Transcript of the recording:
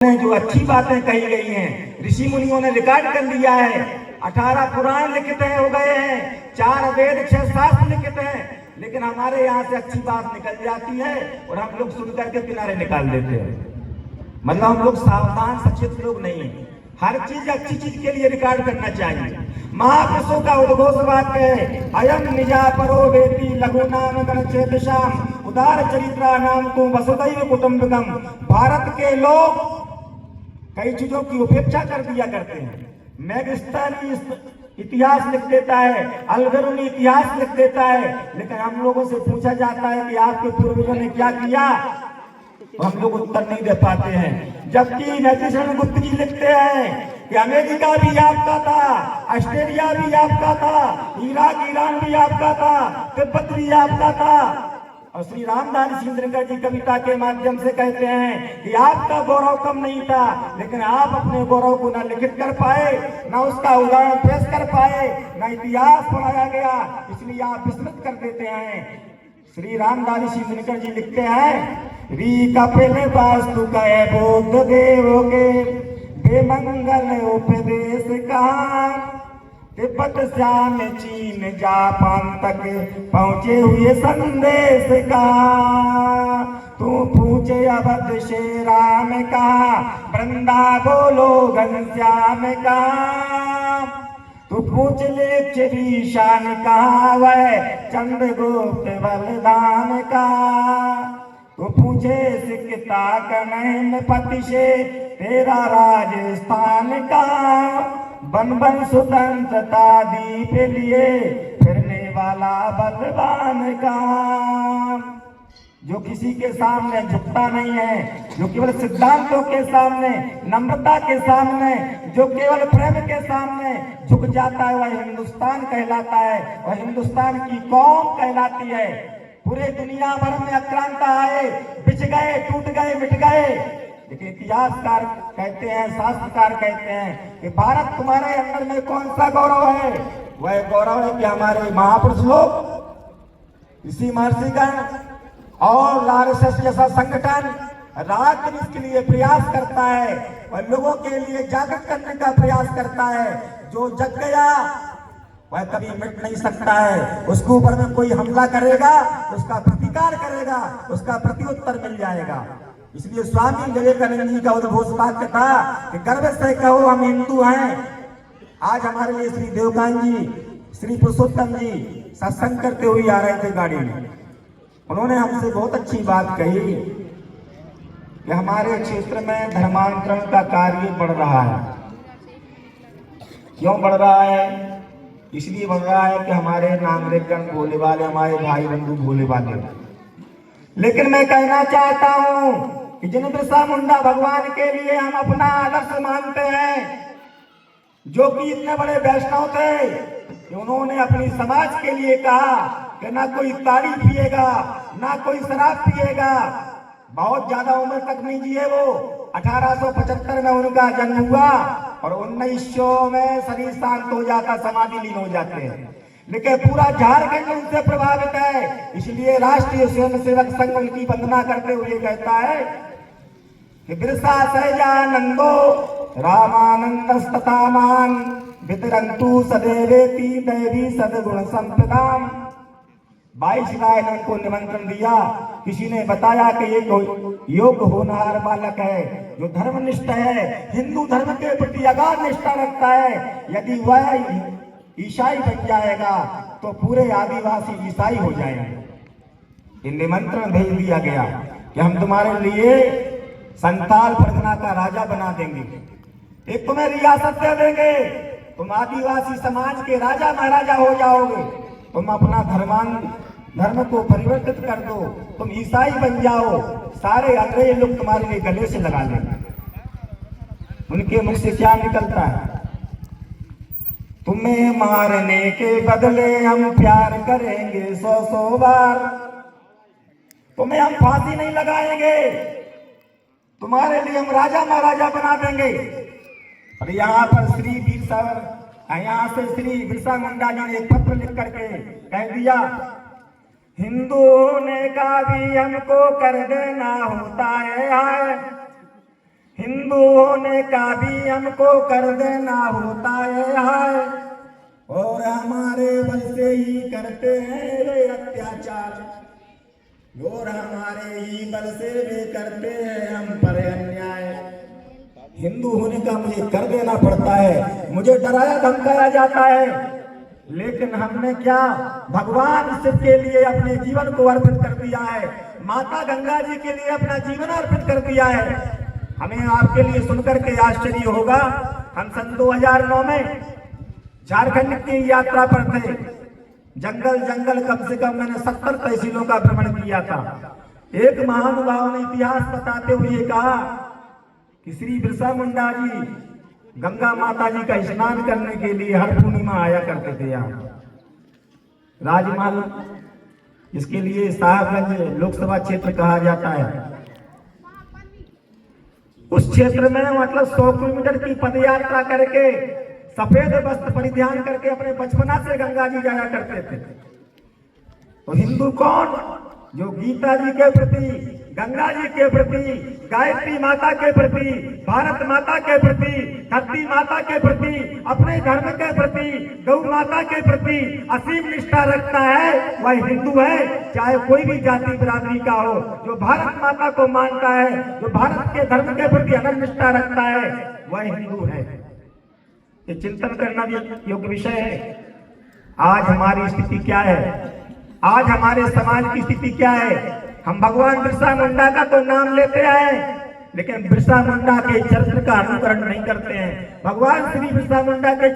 जो अच्छी बातें कही गई हैं, ऋषि मुनियों ने रिकॉर्ड कर लिया है। 18 पुराण लिखित हो गए हैं, 4 वेद 6 शास्त्र लिखित हैं, लेकिन हमारे यहाँ से अच्छी बात निकल जाती है और हम लोग सुन करके किनारे निकाल देते हैं। मतलब हम लोग सावधान सचेत लोग नहीं है। हर चीज अच्छी चीज के लिए रिकॉर्ड करना चाहिए। महापुरुषों का उद्घोष वाक्य है, अयम निजा परो वेति लघु नाम गणचेतशाम उदार चरित्रा नाम तुम वसुधैव कुटुंबकम। भारत के लोग कई चीजों की उपेक्षा कर दिया करते हैं। मैगस्तानी इतिहास लिख देता है, अलगरुनी इतिहास लिख देता है, लेकिन हम लोगों से पूछा जाता है कि आपके पूर्वजों ने क्या किया, तो हम लोग उत्तर नहीं दे पाते हैं। जबकि नैतिशरण गुप्त जी लिखते हैं कि अमेरिका भी आपका था, ऑस्ट्रेलिया भी आपका था, इराक ईरान भी आपका था, तिब्बत भी आपका था। और श्री रामदास सिंह जी कविता के माध्यम से कहते हैं कि आपका गौरव कम नहीं था, लेकिन आप अपने गौरव को न लिखित कर पाए, न उसका उदाहरण पेश कर पाए, न इतिहास पढ़ाया गया, इसलिए आप विस्मृत कर देते हैं। श्री रामदास सिंह जी लिखते हैं, री कपिल वास्तु कहे बुद्ध देव के बेमंगल उपदेश कहा। तिब्बत श्याम चीन जापान तक पहुंचे हुए संदेश का। तू पूछे अवध से राम का, वृंदा बोलो घनश्याम का। तू पूछ ले ईशान का, वह चंद्रगुप्त बलदान का। तू पूछे सिकता कनैन पति से तेरा राजस्थान का। बन बन स्वतंत्रता दीप लिए फिरने वाला बलवान का। जो किसी के सामने झुकता नहीं है, जो केवल सिद्धांतों के सामने, नम्रता के सामने, जो केवल प्रेम के सामने झुक जाता है, वह हिंदुस्तान कहलाता है, वह हिंदुस्तान की कौम कहलाती है। पूरे दुनिया भर में आक्रांता आए, बिछ गए, टूट गए, मिट गए, लेकिन इतिहासकार कहते हैं, शास्त्रकार कहते हैं कि भारत तुम्हारे अंदर में कौन सा गौरव है? वह गौरव है कि हमारे महापुरुष लोग, ऋषि महर्षिगण और आरएसएस जैसा संगठन रात दिन इसके लिए प्रयास करता है और लोगों के लिए जागृत करने का प्रयास करता है। जो जग गया वह कभी मिट नहीं सकता है। उसके ऊपर में कोई हमला करेगा, उसका प्रतिकार करेगा, उसका प्रत्युत्तर मिल जाएगा। इसलिए स्वामी विवेकानंद जी का उद्घोष वाक्य था कि गर्व से कहो हम हिंदू हैं। आज हमारे लिए श्री देवकान जी, श्री पुरुषोत्तम जी सत्संग करते हुए आ रहे थे गाड़ी में। उन्होंने हमसे बहुत अच्छी बात कही कि हमारे क्षेत्र में धर्मांतरण का कार्य बढ़ रहा है। क्यों बढ़ रहा है? इसलिए बढ़ रहा है कि हमारे नागरिकगण भोले वाले, हमारे भाई बंधु भोले वाले। लेकिन मैं कहना चाहता हूं कि जिन बिरसा मुंडा भगवान के लिए हम अपना आदर्श मानते हैं, जो कि इतने बड़े वैष्णव थे कि उन्होंने अपनी समाज के लिए कहा कि ना कोई ताड़ी पिएगा, ना कोई शराब पिएगा। बहुत ज्यादा उम्र तक नहीं जिए वो। 1875 में उनका जन्म हुआ और 1900 में शरीर शांत हो जाता, समाधि लीन हो जाते हैं। लेकिन पूरा झारखंड उनसे प्रभावित है। इसलिए राष्ट्रीय स्वयंसेवक संघ उनकी वंदना करते हुए कहता है कि बिरसा सहजानंदो रामानंदस्ततामान वितरंतु सदैवेति दैवी सद्गुण संपदाम। 22 राय ने उनको निमंत्रण दिया। किसी ने बताया कि एक योग्य होनहार बालक है, जो धर्मनिष्ठ है, हिंदू धर्म के प्रति अगाध निष्ठा रखता है। यदि वह ईसाई बन जाएगा तो पूरे आदिवासी ईसाई हो जाएंगे। निमंत्रण भेज दिया गया कि हम तुम्हारे लिए संताल परगना का राजा बना देंगे, एक तुम्हें रियासत दे देंगे, तुम आदिवासी समाज के राजा महाराजा हो जाओगे। तुम अपना धर्म को परिवर्तित कर दो, तुम ईसाई बन जाओ, सारे अंग्रेज लोग तुम्हारे लिए गले से लगा लेंगे। उनके मुख से क्या निकलता है? तुम्हें मारने के बदले हम प्यार करेंगे 100 बार। तुम्हें हम फांसी नहीं लगाएंगे, तुम्हारे लिए हम राजा महाराजा बना देंगे। और यहाँ पर श्री बिरसा मुंडा जी ने एक पत्र लिख करके कह दिया, हिंदू होने का भी हमको कर देना होता है। हिंदू होने का भी हमको कर देना होता है, और हमारे बल से ही करते हैं वे अत्याचार, और हमारे ही बल से वे करते हैं हम पर अन्याय। हिंदू होने का मुझे कर देना पड़ता है, मुझे डराया धमकाया जाता है, लेकिन हमने क्या भगवान शिव के लिए अपने जीवन को अर्पित कर दिया है, माता गंगा जी के लिए अपना जीवन अर्पित कर दिया है। हमें आपके लिए सुनकर के आश्चर्य होगा, हम सन 2009 में झारखंड की यात्रा पर थे। जंगल जंगल कम से कम मैंने 70 तहसीलों का भ्रमण किया था। एक महानुभाव ने इतिहास बताते हुए कहा कि श्री बिरसा मुंडा जी गंगा माता जी का स्नान करने के लिए हर पूर्णिमा आया करते थे यहाँ राजमहल, इसके लिए साहबगंज लोकसभा क्षेत्र कहा जाता है। उस क्षेत्र में मतलब 100 किलोमीटर की पदयात्रा करके सफेद वस्त्र परिधान करके अपने बचपना से गंगा जी जाया करते थे। तो हिंदू कौन? जो गीता जी के प्रति, गंगा जी के प्रति, गायत्री माता के प्रति, भारत माता के प्रति, धरती माता के प्रति, अपने धर्म के प्रति, गौ माता के प्रति असीम निष्ठा रखता है, वह हिंदू है। चाहे कोई भी जाति बिरादरी का हो, जो भारत माता को मानता है, जो भारत के धर्म के प्रति अनन्य निष्ठा रखता है, वह हिंदू है। ये चिंतन करना योग्य विषय है। आज हमारी स्थिति क्या है? आज हमारे समाज की स्थिति क्या है? हम भगवान बिरसा मुंडा का तो नाम लेते हैं, लेकिन बिरसा मुंडा के चरित्र का अनुकरण नहीं करते हैं। भगवान श्री बिरसा मुंडा के